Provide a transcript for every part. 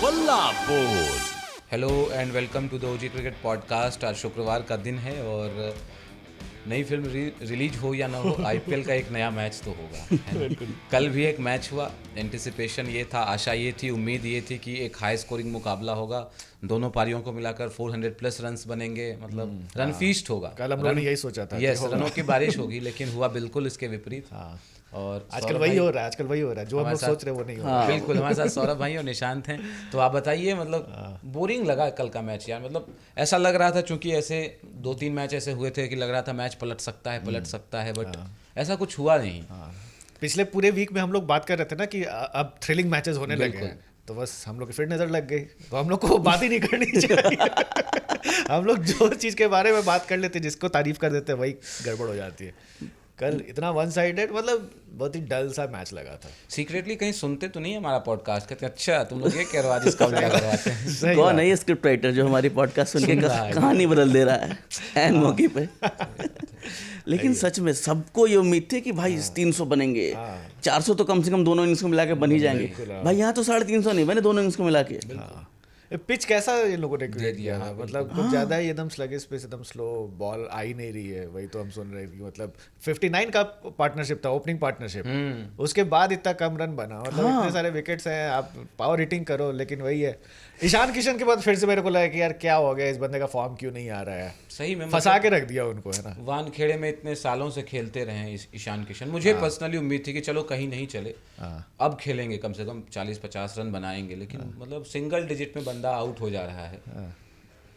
बल्ला बोल। Hello and welcome to the OG cricket podcast. आज शुक्रवार का दिन है और नई फिल्म रिलीज हो या ना हो, आईपीएल का एक नया मैच तो होगा, है ना? कल भी एक मैच हुआ। एंटिसिपेशन ये था, आशा ये थी, उम्मीद ये थी कि एक हाई स्कोरिंग मुकाबला होगा। दोनों पारियों को मिलाकर 400 प्लस रन्स बनेंगे, मतलब रन फीस्ट होगा। कल हम लोगों ने यही सोचा था। यस, रनों की बारिश होगी, लेकिन हुआ बिल्कुल इसके विपरीत। और आजकल वही हो रहा है, जो हम लोग सोच रहे हैं वो नहीं हो रहा। बिल्कुल हमारे साथ सौरभ भाई और निशांत हैं। तो आप बताइए, मतलब बोरिंग लगा कल का मैच यार। मतलब ऐसा लग रहा था, चूंकि ऐसे 2-3 मैच ऐसे हुए थे कि लग रहा था मैच पलट सकता है, बट ऐसा कुछ हुआ नहीं। पिछले पूरे वीक में हम लोग बात कर रहे थे ना कि अब थ्रिलिंग मैचेस होने लगे हैं, तो बस हम लोग की फिर नजर लग गई, तो हम लोग को बात ही नहीं करनी चाहिए। हम लोग जो चीज़ के बारे में बात कर लेते, जिसको तारीफ कर देते, वही गड़बड़ हो जाती है। कल इतना वन साइडेड, मतलब बहुत ही डल सा मैच लगा था। सीक्रेटली कहीं सुनते तो नहीं हमारा पॉडकास्ट? कहते अच्छा तुम लोग ये कह रहे हो, आज इसका उल्टा करवाते हैं। कौन है ये स्क्रिप्ट राइटर जो हमारी पॉडकास्ट सुन के कहानी बदल दे रहा है एन मौके पे? लेकिन सच में सबको ये उम्मीद थी कि भाई 300 बनेंगे, 400 तो कम से कम दोनों इनिंग्स को मिला के बन ही जाएंगे। भाई यहाँ तो 350 नहीं बने दोनों इनिंग्स को मिला के। पिच कैसा इन लोगों ने क्रिएट किया है, मतलब कुछ ज्यादा ही एकदम स्लगिश पे, एकदम स्लो, बॉल आ ही नहीं रही है। वही तो हम सुन रहे हैं कि मतलब 59 का पार्टनरशिप था, ओपनिंग पार्टनरशिप, उसके बाद इतना कम रन बना। मतलब इतने सारे विकेट्स हैं, आप पावर हिटिंग करो, लेकिन वही है। ईशान किशन के बाद फिर से मेरे को लगा कि यार क्या हो गया, इस बंदे का फॉर्म क्यों नहीं आ रहा है। सही में फंसा के रख दिया उनको, है ना। वानखेड़े में इतने सालों से खेलते रहे हैं ईशान किशन। मुझे पर्सनली उम्मीद थी कि चलो कहीं नहीं चले, अब खेलेंगे, कम से कम 40-50 रन बनाएंगे, लेकिन मतलब सिंगल डिजिट में बंदा आउट हो जा रहा है।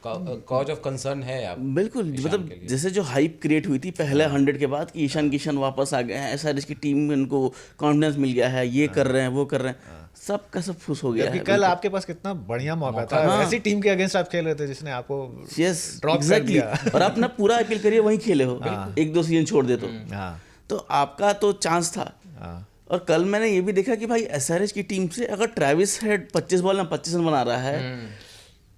कॉज ऑफ कंसर्न है आप। बिल्कुल, मतलब जैसे जो हाइप क्रिएट हुई थी पहले 100 के बाद कि ईशान किशन वापस आ गए हैं, एसआरएच की टीम में उनको कॉन्फिडेंस मिल गया है, ये कर रहे हैं वो कर रहे हैं, सब का सब खुश हो गया है। कल आपके पास कितना बढ़िया मौका था। ऐसी टीम के अगेंस्ट आप खेल रहे थे जिसने आपको ड्रॉप कर दिया, और आप ना पूरा आईपीएल करियर वहीं खेले हो, 1-2 सीजन छोड़ दे तो आपका तो चांस था। और कल मैंने ये भी देखा कि भाई एसआरएच की टीम से अगर ट्रेविस हेड 25 बॉल में 25 रन बना रहा है,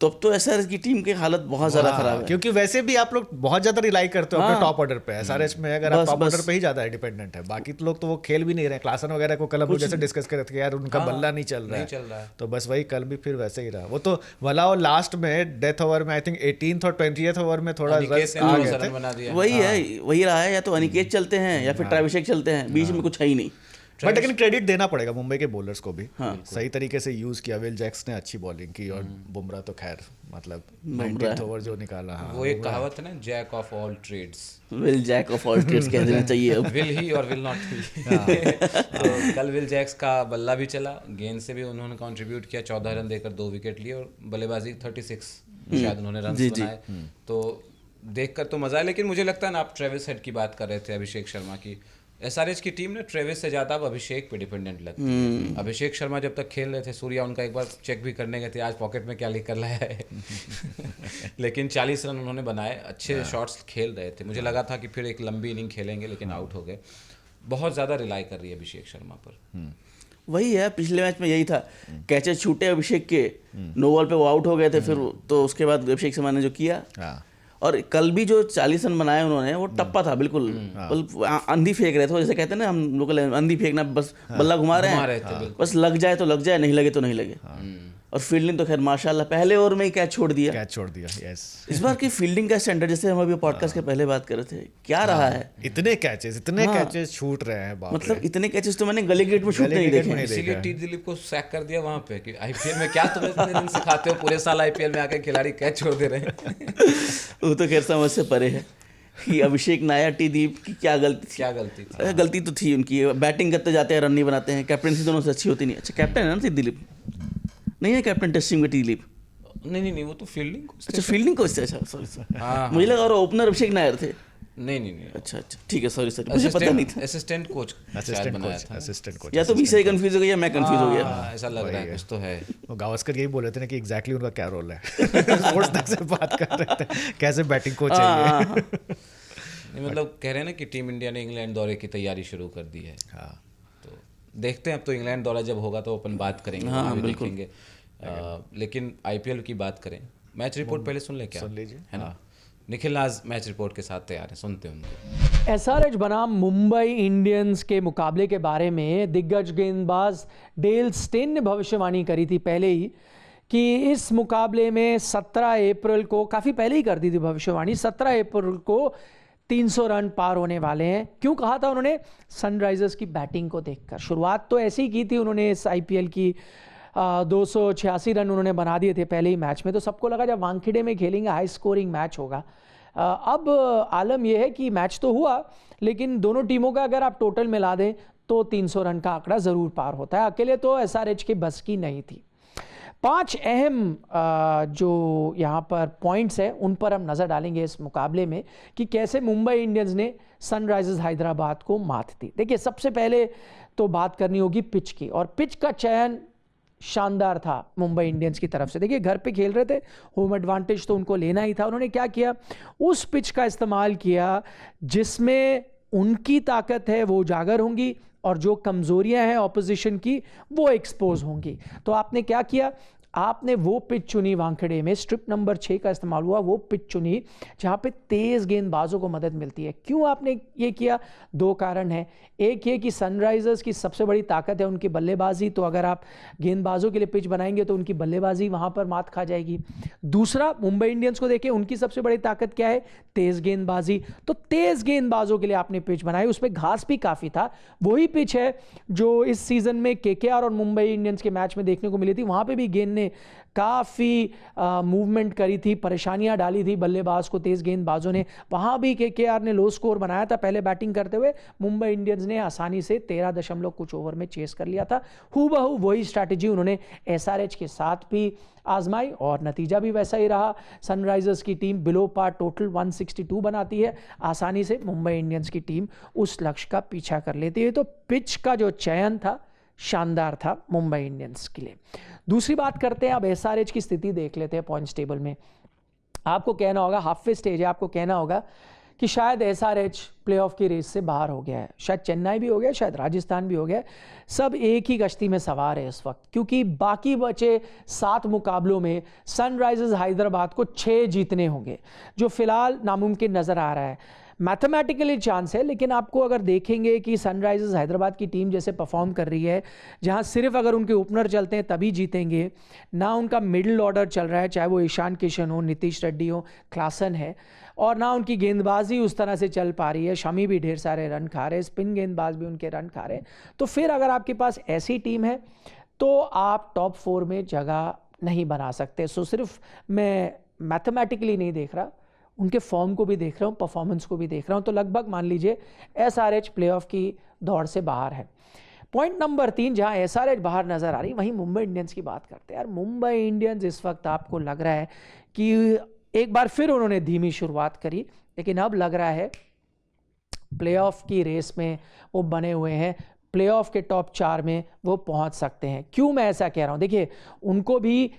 तब तो एसआरएच की टीम की हालत बहुत ज्यादा खराब है। क्योंकि वैसे भी आप लोग बहुत ज्यादा रिलाई करते हो अपने टॉप ऑर्डर पे। एसआरएच में अगर आप टॉप ऑर्डर पे ही ज्यादा डिपेंडेंट है, बाकी तो लोग तो वो खेल भी नहीं रहे। क्लासन वगैरह को कल हम जैसे डिस्कस कर रहे थे कि यार उनका बल्ला नहीं चल रहा है, तो बस वही कल भी फिर वैसे ही रहा। वो तो भला और लास्ट में डेथ ओवर में आई थिंक 18th और 20th ओवर में थोड़ा वही है, वही रहा है। या तो अनिकेत चलते हैं या फिर ट्रेविस चलते हैं, बीच में कुछ है ही नहीं। बट लेकिन क्रेडिट देना पड़ेगा मुंबई के बॉलर्स को भी। सही तरीके से यूज किया। विल जैक्स ने अच्छी बॉलिंग की, और बुमराह तो खैर मतलब 19th ओवर जो निकाला। वो एक कहावत है ना, jack of all trades. Will jack of all trades कह देना चाहिए अब। विल ही और विल नॉट ही। कल विल जैक्स का बल्ला भी चला, गेंद से भी उन्होंने कंट्रीब्यूट किया, 14 रन देकर 2 विकेट लिए, और बल्लेबाजी 36 शायद उन्होंने रन बनाए। तो देखकर तो मजा है। लेकिन मुझे लगता है ना, आप ट्रेविस हेड की बात कर रहे थे, अभिषेक शर्मा की। एसआरएच की टीम ने ट्रेविस से ज़्यादा अब अभिषेक पे डिपेंडेंट लगती है। अभिषेक शर्मा जब तक खेल रहे थे, सूर्या उनका एक बार चेक भी करने गए थे आज पॉकेट में क्या लिख कर लाया है। लेकिन 40 रन उन्होंने बनाए, अच्छे शॉट्स खेल रहे थे। मुझे लगा था कि फिर एक लंबी इनिंग खेलेंगे, लेकिन आउट हो गए। बहुत ज़्यादा रिलाई कर रही है अभिषेक शर्मा पर। वही है, पिछले मैच में यही था, कैचेस छूटे अभिषेक के, नो बॉल पे वो आउट हो गए थे। फिर तो उसके बाद अभिषेक शर्मा ने जो किया, और कल भी जो 40 रन बनाए उन्होंने, वो टप्पा था बिल्कुल। अंधी फेंक रहे थे, जैसे कहते हैं ना हम लोग, अंधी फेंकना, बस बल्ला घुमा रहे हैं, बस लग जाए तो लग जाए, नहीं लगे तो नहीं लगे। और फील्डिंग तो खैर माशाल्लाह पहले ओवर में ही कैच छोड़ दिया। यस। इस बार की फील्डिंग का स्टैंडर्ड, जैसे हम अभी पॉडकास्ट के पहले बात कर रहे थे, क्या रहा है? इतने कैचेस छूट रहे हैं, मतलब इतने कैचेस तो मैंने गली क्रिकेट में छूट नहीं देखे। इसीलिए टी दिलीप को सैक कर दिया वहां पे कि आईपीएल में क्या तुम इतने दिन सिखाते हो, पूरे साल आईपीएल में आके खिलाड़ी कैच छोड़ दे रहे हैं। वो तो खैर समझ से परे है कि अभिषेक नाया टी दीप की क्या गलती थी। गलती तो थी उनकी, बैटिंग करते जाते हैं, रन नहीं बनाते हैं, कैप्टनसी दोनों से अच्छी होती नहीं। अच्छा कैप्टन है ना टी दिलीप? नहीं है कैप्टन टेस्टिंग में टी दिलीप? नहीं, वो तो फील्डिंग। अच्छा फील्डिंग कोच थे, अच्छा सॉरी। मुझे लगा और ओपनर अभिषेक नायर थे। नहीं। अच्छा ठीक है, सॉरी मुझे पता नहीं था। असिस्टेंट कोच या तो भी सही कंफ्यूज हो गया, मैं कंफ्यूज हो गया, ऐसा लग रहा है कुछ तो है। वो गावस्कर यही बोल रहे थे ना कि एग्जैक्टली उनका क्या रोल है। स्पोर्ट्स तक से बात कर रहे थे, कैसे बैटिंग कोच है। मतलब कह रहे हैं ना कि टीम इंडिया ने इंग्लैंड दौरे की तैयारी शुरू कर दी है। तो देखते हैं, अब तो इंग्लैंड दौरा जब होगा तो अपन बात करेंगे, देखेंगे। लेकिन आईपीएल की बात करें, मैच रिपोर्ट पहले सुन ले क्या, सुन लीजिए, है ना। निखिल आज मैच रिपोर्ट के साथ तैयार है, सुनते हैं उनको। एसआरएच बनाम मुंबई इंडियंस के मुकाबले के बारे में दिग्गज गेंदबाज डेल स्टेन ने भविष्यवाणी करी थी पहले ही कि इस मुकाबले में 17 अप्रैल को, काफ़ी पहले ही कर दी थी भविष्यवाणी, 17 अप्रैल को 300 रन पार होने वाले हैं। क्यों कहा था उन्होंने? सनराइजर्स की बैटिंग को देखकर। शुरुआत तो ऐसे ही की थी उन्होंने इस आईपीएल की, 286 रन उन्होंने बना दिए थे पहले ही मैच में, तो सबको लगा जब वानखेड़े में खेलेंगे हाई स्कोरिंग मैच होगा। अब आलम यह है कि मैच तो हुआ, लेकिन दोनों टीमों का अगर आप टोटल मिला दें तो 300 रन का आंकड़ा ज़रूर पार होता है। अकेले तो एसआरएच के बस की नहीं थी। 5 अहम जो यहाँ पर पॉइंट्स हैं उन पर हम नज़र डालेंगे इस मुकाबले में कि कैसे मुंबई इंडियंस ने सनराइजर्स हैदराबाद को मात दी। देखिए, सबसे पहले तो बात करनी होगी पिच की, और पिच का चयन शानदार था मुंबई इंडियंस की तरफ से। देखिए, घर पे खेल रहे थे, होम एडवांटेज तो उनको लेना ही था। उन्होंने क्या किया? उस पिच का इस्तेमाल किया जिसमें उनकी ताकत है वो उजागर होंगी और जो कमजोरियां हैं ऑपोजिशन की वो एक्सपोज होंगी। तो आपने क्या किया? आपने वो पिच चुनी, वानखेड़े में स्ट्रिप नंबर 6 का इस्तेमाल हुआ, वो पिच चुनी जहां पे तेज गेंदबाजों को मदद मिलती है। क्यों आपने ये किया? 2 कारण हैं। एक ये कि सनराइजर्स की सबसे बड़ी ताकत है उनकी बल्लेबाजी, तो अगर आप गेंदबाजों के लिए पिच बनाएंगे तो उनकी बल्लेबाजी वहां पर मात खा जाएगी। दूसरा, मुंबई इंडियंस को देखें, उनकी सबसे बड़ी ताकत क्या है? तेज गेंदबाजी। तो तेज गेंदबाजों के लिए आपने पिच बनाई, उसमें घास भी काफी था। वही पिच है जो इस सीजन में केकेआर और मुंबई इंडियंस के मैच में देखने को मिली थी। वहां पे भी गेंद ने काफ़ी मूवमेंट करी थी, परेशानियां डाली थी बल्लेबाज को, तेज गेंदबाजों ने। वहां भी केकेआर ने लो स्कोर बनाया था पहले बैटिंग करते हुए। मुंबई इंडियंस ने आसानी से 13 दशमलव कुछ ओवर में चेस कर लिया था। हूबहू वही स्ट्रैटेजी उन्होंने एसआरएच के साथ भी आजमाई और नतीजा भी वैसा ही रहा। सनराइजर्स की टीम बिलो पार टोटल 162 बनाती है, आसानी से मुंबई इंडियंस की टीम उस लक्ष्य का पीछा कर लेती है। तो पिच का जो चयन था शानदार था मुंबई इंडियंस के लिए। दूसरी बात करते हैं, अब एसआरएच की स्थिति देख लेते हैं पॉइंट्स टेबल में। आपको कहना होगा, हाफ वे स्टेज है, आपको कहना होगा कि शायद एसआरएच प्लेऑफ की रेस से बाहर हो गया है, शायद चेन्नई भी हो गया, शायद राजस्थान भी हो गया। सब एक ही कश्ती में सवार है इस वक्त, क्योंकि बाकी बचे 7 मुकाबलों में सनराइजर्स हैदराबाद को 6 जीतने होंगे, जो फिलहाल नामुमकिन नजर आ रहा है। मैथमेटिकली चांस है, लेकिन आपको अगर देखेंगे कि सनराइजर्स हैदराबाद की टीम जैसे परफॉर्म कर रही है, जहां सिर्फ अगर उनके ओपनर चलते हैं तभी जीतेंगे, ना उनका मिडिल ऑर्डर चल रहा है, चाहे वो ईशान किशन हो, नीतीश रेड्डी हो, क्लासन है, और ना उनकी गेंदबाजी उस तरह से चल पा रही है। शमी भी ढेर सारे रन खा रहे हैं, स्पिन गेंदबाज भी उनके रन खा रहे हैं। तो फिर अगर आपके पास ऐसी टीम है तो आप टॉप 4 में जगह नहीं बना सकते। सो सिर्फ मैं मैथमेटिकली नहीं देख रहा, उनके फॉर्म को भी देख रहा हूँ, परफॉर्मेंस को भी देख रहा हूँ। तो लगभग मान लीजिए एसआरएच प्लेऑफ की दौड़ से बाहर है। पॉइंट नंबर 3, जहां एसआरएच बाहर नजर आ रही, वहीं मुंबई इंडियंस की बात करते हैं। यार, मुंबई इंडियंस इस वक्त आपको लग रहा है कि एक बार फिर उन्होंने धीमी शुरुआत करी, लेकिन अब लग रहा है प्लेऑफ की रेस में वो बने हुए हैं, प्लेऑफ के टॉप 4 में वो पहुंच सकते हैं। क्यों मैं ऐसा कह रहा हूं? देखिए, उनको भी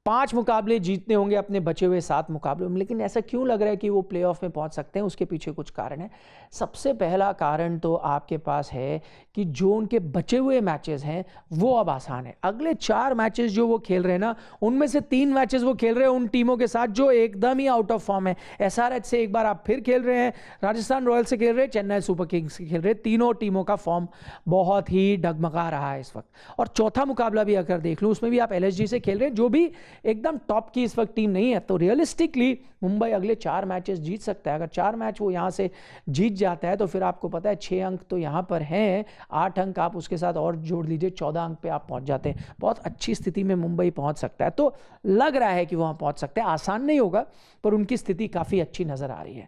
5 मुकाबले जीतने होंगे अपने बचे हुए 7 मुकाबलों में, लेकिन ऐसा क्यों लग रहा है कि वो प्लेऑफ में पहुंच सकते हैं? उसके पीछे कुछ कारण है। सबसे पहला कारण तो आपके पास है कि जो उनके बचे हुए मैचेस हैं वो अब आसान है। अगले 4 मैचेस जो वो खेल रहे हैं ना, उनमें से 3 मैचेस वो खेल रहे हैं उन टीमों के साथ जो एकदम ही आउट ऑफ फॉर्म है। एसआरएच से एक बार आप फिर खेल रहे हैं, राजस्थान रॉयल्स से खेल रहे हैं, चेन्नई सुपर किंग्स से खेल रहे हैं। तीनों टीमों का फॉर्म बहुत ही डगमगा रहा है इस वक्त। और चौथा मुकाबला भी अगर देख लूँ, उसमें भी आप एलएसजी से खेल रहे हैं, जो भी एकदम टॉप की इस वक्त टीम नहीं है। तो रियलिस्टिकली मुंबई अगले 4 मैचेस जीत सकता है। अगर 4 मैच वो यहां से जीत जाता है तो फिर आपको पता है 6 अंक तो यहां पर हैं, 8 अंक आप उसके साथ और जोड़ लीजिए, 14 अंक पे आप पहुंच जाते हैं। बहुत अच्छी स्थिति में मुंबई पहुंच सकता है। तो लग रहा है कि वहां पहुंच सकते हैं। आसान नहीं होगा, पर उनकी स्थिति काफी अच्छी नजर आ रही है।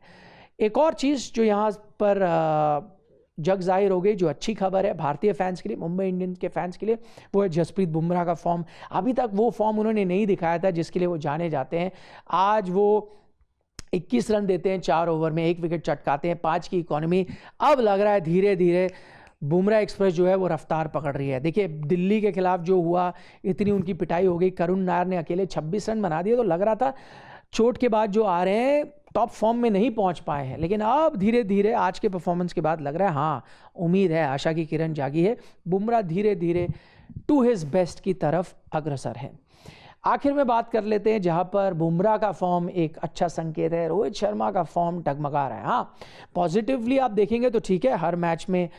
एक और चीज जो यहां पर जग जाहिर हो गई, जो अच्छी खबर है भारतीय फैंस के लिए, मुंबई इंडियंस के फैंस के लिए, वो है जसप्रीत बुमराह का फॉर्म। अभी तक वो फॉर्म उन्होंने नहीं दिखाया था जिसके लिए वो जाने जाते हैं। आज वो 21 रन देते हैं 4 ओवर में, 1 विकेट चटकाते हैं, 5 की इकॉनमी। अब लग रहा है धीरे धीरे बुमराह एक्सप्रेस जो है वो रफ्तार पकड़ रही है। देखिए, दिल्ली के खिलाफ जो हुआ, इतनी उनकी पिटाई हो गई, करुण नायर ने अकेले 26 रन बना दिए, तो लग रहा था चोट के बाद जो आ रहे हैं टॉप फॉर्म में नहीं पहुंच पाए हैं। लेकिन अब धीरे धीरे आज के परफॉर्मेंस के बाद लग रहा है हाँ, उम्मीद है, आशा की किरण जागी है। बुमराह धीरे धीरे टू हिज बेस्ट की तरफ अग्रसर है। आखिर में बात कर लेते हैं जहां पर बुमराह का फॉर्म एक अच्छा संकेत है, रोहित शर्मा का फॉर्म डगमगा रहा है। हाँ, पॉजिटिवली आप देखेंगे तो ठीक है, हर मैच में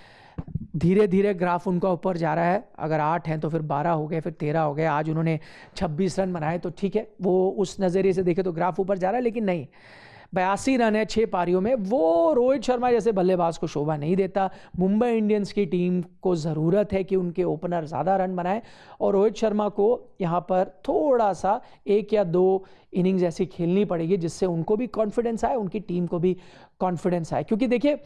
धीरे धीरे ग्राफ उनका ऊपर जा रहा है। अगर 8 हैं तो फिर 12 हो गए, फिर 13 हो गए, आज उन्होंने 26 रन बनाए, तो ठीक है, वो उस नज़रिए से देखे तो ग्राफ ऊपर जा रहा है। लेकिन नहीं, 82 रन है 6 पारियों में, वो रोहित शर्मा जैसे बल्लेबाज को शोभा नहीं देता। मुंबई इंडियंस की टीम को ज़रूरत है कि उनके ओपनर ज़्यादा रन बनाएं, और रोहित शर्मा को यहाँ पर थोड़ा सा 1 या 2 इनिंग्स ऐसी खेलनी पड़ेगी जिससे उनको भी कॉन्फिडेंस आए, उनकी टीम को भी कॉन्फिडेंस आए। क्योंकि देखिए,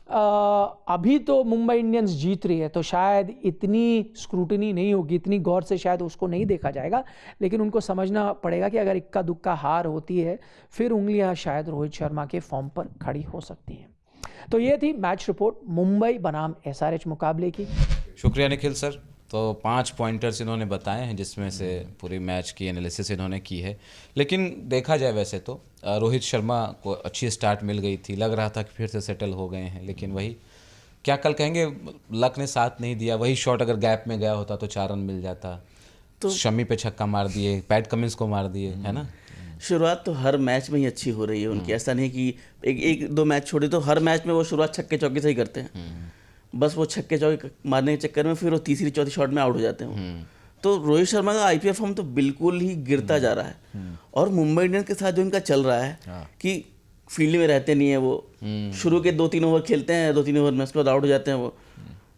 अभी तो मुंबई इंडियंस जीत रही है, तो शायद इतनी स्क्रूटनी नहीं होगी, इतनी गौर से शायद उसको नहीं देखा जाएगा। लेकिन उनको समझना पड़ेगा कि अगर इक्का दुक्का हार होती है, फिर उंगलियां शायद रोहित शर्मा के फॉर्म पर खड़ी हो सकती हैं। तो ये थी मैच रिपोर्ट मुंबई बनाम SRH मुकाबले की। शुक्रिया निखिल सर। तो 5 पॉइंटर्स इन्होंने बताए हैं जिसमें से पूरी मैच की एनालिसिस इन्होंने की है। लेकिन देखा जाए वैसे तो रोहित शर्मा को अच्छी स्टार्ट मिल गई थी, लग रहा था कि फिर से सेटल हो गए हैं, लेकिन वही क्या कल कहेंगे, लक ने साथ नहीं दिया। वही शॉट अगर गैप में गया होता तो 4 रन मिल जाता। तो शमी पे छक्का मार दिए, पैट कमिंस को मार दिए, है ना। शुरुआत तो हर मैच में ही अच्छी हो रही है उनकी, ऐसा नहीं कि एक दो मैच छोड़ी, तो हर मैच में वो शुरुआत छक्के चौके से ही करते हैं। बस वो छक्के चौके मारने के चक्कर में फिर वो तीसरी चौथी शॉट में आउट हो जाते हैं। तो रोहित शर्मा का IPL फॉर्म तो बिल्कुल ही गिरता जा रहा है। और मुंबई इंडियंस के साथ जो इनका चल रहा है कि फील्ड में रहते नहीं है वो, शुरू के 2-3 ओवर खेलते हैं, 2-3 ओवर में उसके बाद आउट हो जाते हैं वो।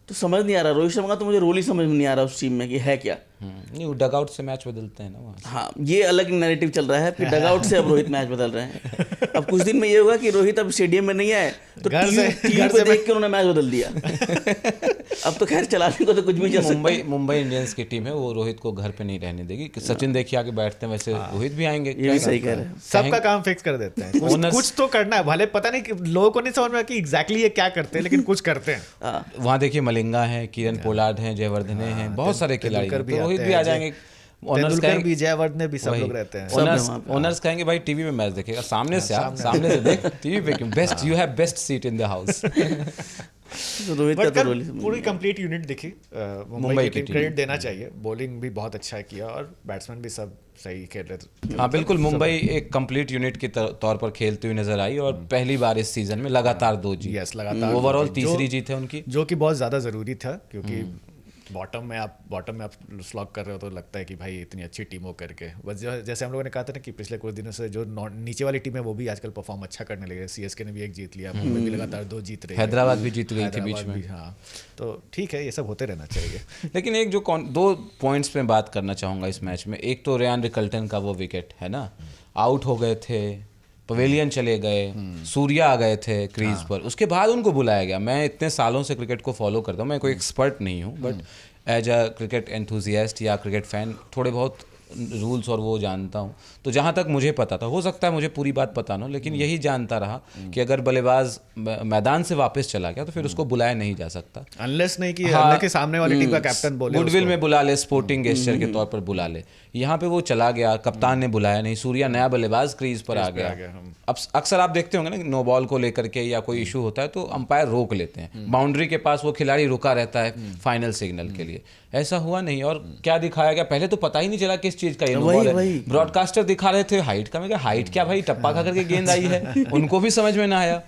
तो समझ नहीं आ रहा रोहित शर्मा का, तो मुझे रोल ही समझ में नहीं आ रहा उस टीम में कि है क्या। नहीं, वो डगआउट से मैच बदलते हैं ना वहाँ। हाँ, ये अलग नैरेटिव चल रहा है, फिर डगआउट से अब रोहित मैच बदल रहे हैं। अब कुछ दिन में ये होगा कि रोहित अब स्टेडियम में नहीं आए तो टीवी पे देख के उन्होंने मैच बदल दिया। अब तो खैर चलाने को तो कुछ भी चल सकता है। मुंबई इंडियंस की टीम है, वो रोहित को घर पे नहीं रहने देगी। कि सचिन देखिए आगे बैठते हैं, वैसे रोहित भी आएंगे। ये भी सही कह रहे हैं, सबका काम फिक्स कर देते हैं। कुछ तो करना है, भले पता नहीं कि लोगों को नहीं समझ में कि एग्जैक्टली ये क्या करते हैं, लेकिन कुछ करते हैं। वहाँ देखिए मलिंगा है, किरण पोलार्ड हैं, जयवर्धने हैं, बहुत सारे खिलाड़ी, तो रोहित भी आ जाएंगे। तेंदुलकर भी, जयवर्धने भी, सब लोग रहते हैं। ओनर्स कहेंगे भाई टीवी में मैच देखेगा, सामने से आप सामने से देख, टीवी पे क्यों, best you have best seat in the house. पूरी कंप्लीट यूनिट दिखी मुंबई की टीम, क्रेडिट देना चाहिए। बॉलिंग भी बहुत अच्छा किया और बैट्समैन भी सब सही खेल रहे थे। हाँ बिल्कुल, मुंबई एक कंप्लीट यूनिट के तौर पर खेलती हुई नजर आई, और पहली बार इस सीजन में लगातार 2 जीत। यस, लगातार ओवरऑल तीसरी जीत है उनकी, जो कि बहुत ज़्यादा ज़रूरी था। क्योंकि बॉटम में आप स्लॉग कर रहे हो तो लगता है कि भाई इतनी अच्छी टीम हो करके, बस जैसे हम लोगों ने कहा था ना कि पिछले कुछ दिनों से जो नीचे वाली टीम है वो भी आजकल परफॉर्म अच्छा करने लगे। CSK ने भी 1 जीत लिया, मुंबई भी लगातार 2 जीत रही है, हैदराबाद भी जीत गई थी बीच में। हाँ, तो ठीक है, ये सब होते रहना चाहिए। लेकिन एक जो 2 पॉइंट्स में बात करना चाहूँगा इस मैच में, एक तो रेयान रिकल्टन का वो विकेट है ना, आउट हो गए थे, पवेलियन चले गए, सूर्या आ गए थे क्रीज पर, उसके बाद उनको बुलाया गया। मैं इतने सालों से क्रिकेट को फॉलो करता हूँ, मैं कोई एक्सपर्ट नहीं हूँ, but as a cricket enthusiast या क्रिकेट फैन थोड़े बहुत रूल्स और वो जानता हूँ। तो जहाँ तक मुझे पता था, हो सकता है मुझे पूरी बात पता ना हो, लेकिन यही जानता रहा कि अगर बल्लेबाज मैदान से वापस चला गया तो फिर उसको बुलाया नहीं जा सकता, अनलेस नहीं कि अल्लाह के सामने वाली टीम का कैप्टन बोले, गुडविल में बुला ले, स्पोर्टिंग गेस्चर के तौर पर बुला ले। यहाँ पे वो चला गया, कप्तान ने बुलाया नहीं, सूर्या नया बल्लेबाज क्रीज पर आ गया। अब अक्सर आप देखते होंगे ना, नो बॉल को लेकर के या कोई इशू होता है तो अंपायर रोक लेते हैं, बाउंड्री के पास वो खिलाड़ी रुका रहता है फाइनल सिग्नल के लिए। ऐसा हुआ नहीं, और क्या दिखाया गया, पहले तो पता ही नहीं चला किस चीज का ये नो बॉल है। ब्रॉडकास्टर दिखा रहे थे हाइट का, मैं कहा हाइट क्या भाई, टप्पा खा करके गेंद आई है, उनको भी समझ में ना आया।